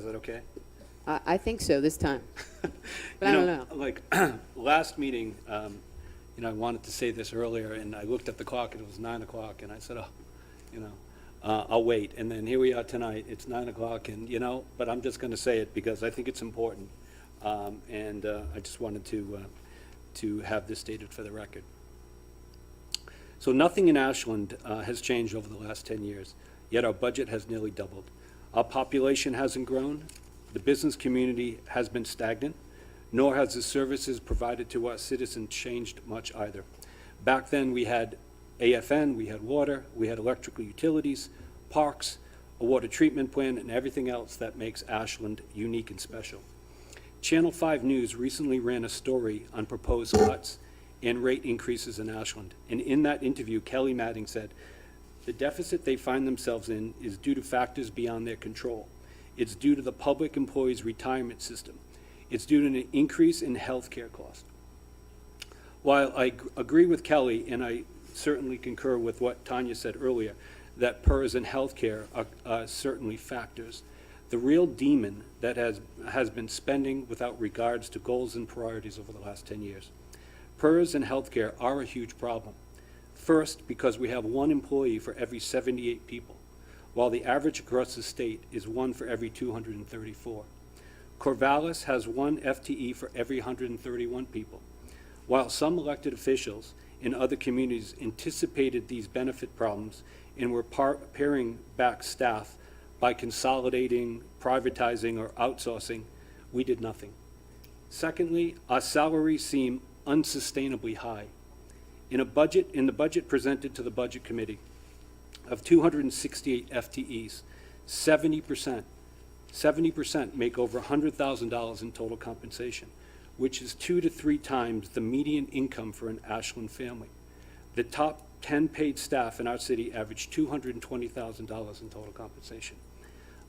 that okay? I think so this time, but I don't know. Like, last meeting, I wanted to say this earlier, and I looked at the clock, and it was 9 o'clock, and I said, I'll wait. And then here we are tonight, it's 9 o'clock, and, but I'm just gonna say it because I think it's important. And I just wanted to have this stated for the record. So nothing in Ashland has changed over the last 10 years, yet our budget has nearly doubled. Our population hasn't grown, the business community has been stagnant, nor has the services provided to our citizens changed much either. Back then, we had AFN, we had water, we had electrical utilities, parks, a water treatment plant, and everything else that makes Ashland unique and special. Channel 5 News recently ran a story on proposed cuts and rate increases in Ashland. And in that interview, Kelly Matting said, the deficit they find themselves in is due to factors beyond their control. It's due to the public employees' retirement system. It's due to an increase in health care costs. While I agree with Kelly, and I certainly concur with what Tanya said earlier, that PERS and health care are certainly factors, the real demon that has been spending without regards to goals and priorities over the last 10 years. PERS and health care are a huge problem. First, because we have one employee for every 78 people, while the average across the state is 1 for every 234. Corvallis has 1 FTE for every 131 people. While some elected officials in other communities anticipated these benefit problems and were paring back staff by consolidating, privatizing, or outsourcing, we did nothing. Secondly, our salaries seem unsustainably high. In the budget presented to the Budget Committee of 268 FTEs, 70% make over $100,000 in total compensation, which is 2 to 3 times the median income for an Ashland family. The top 10 paid staff in our city average $220,000 in total compensation.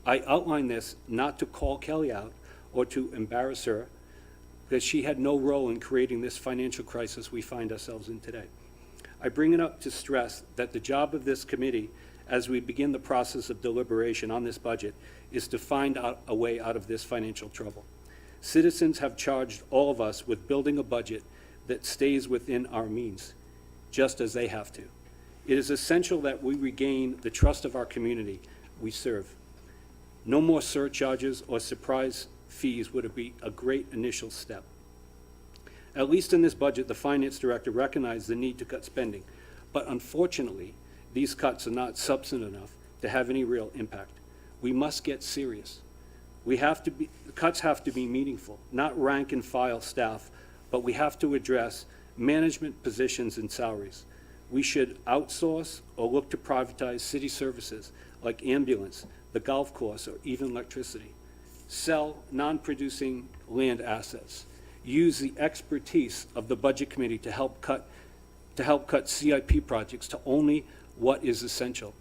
I outline this not to call Kelly out or to embarrass her, because she had no role in creating this financial crisis we find ourselves in today. I bring it up to stress that the job of this committee, as we begin the process of deliberation on this budget, is to find out a way out of this financial trouble. Citizens have charged all of us with building a budget that stays within our means, just as they have to. It is essential that we regain the trust of our community we serve. No more surcharges or surprise fees would be a great initial step. At least in this budget, the finance director recognized the need to cut spending, but unfortunately, these cuts are not substantive enough to have any real impact. We must get serious. The cuts have to be meaningful, not rank and file staff, but we have to address management positions and salaries. We should outsource or look to privatize city services like ambulance, the golf course, or even electricity. Sell non-producing land assets. Use the expertise of the Budget Committee to help cut CIP projects to only what is essential.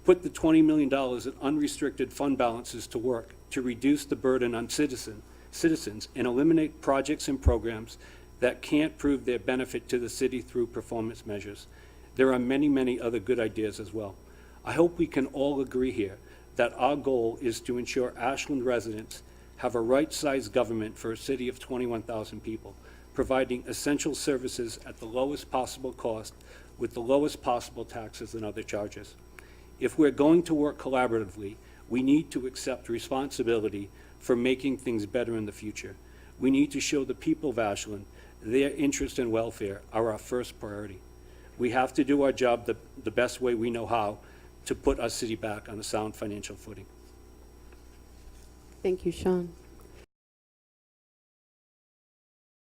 Put the $20 million in unrestricted fund balances to work to reduce the burden on citizens and eliminate projects and programs that can't prove their benefit to the city through performance measures. There are many, many other good ideas as well. I hope we can all agree here that our goal is to ensure Ashland residents have a right-sized government for a city of 21,000 people, providing essential services at the lowest possible cost with the lowest possible taxes and other charges. If we're going to work collaboratively, we need to accept responsibility for making things better in the future. We need to show the people of Ashland their interest and welfare are our first priority. We have to do our job the best way we know how to put our city back on a sound financial footing. Thank you, Shaun.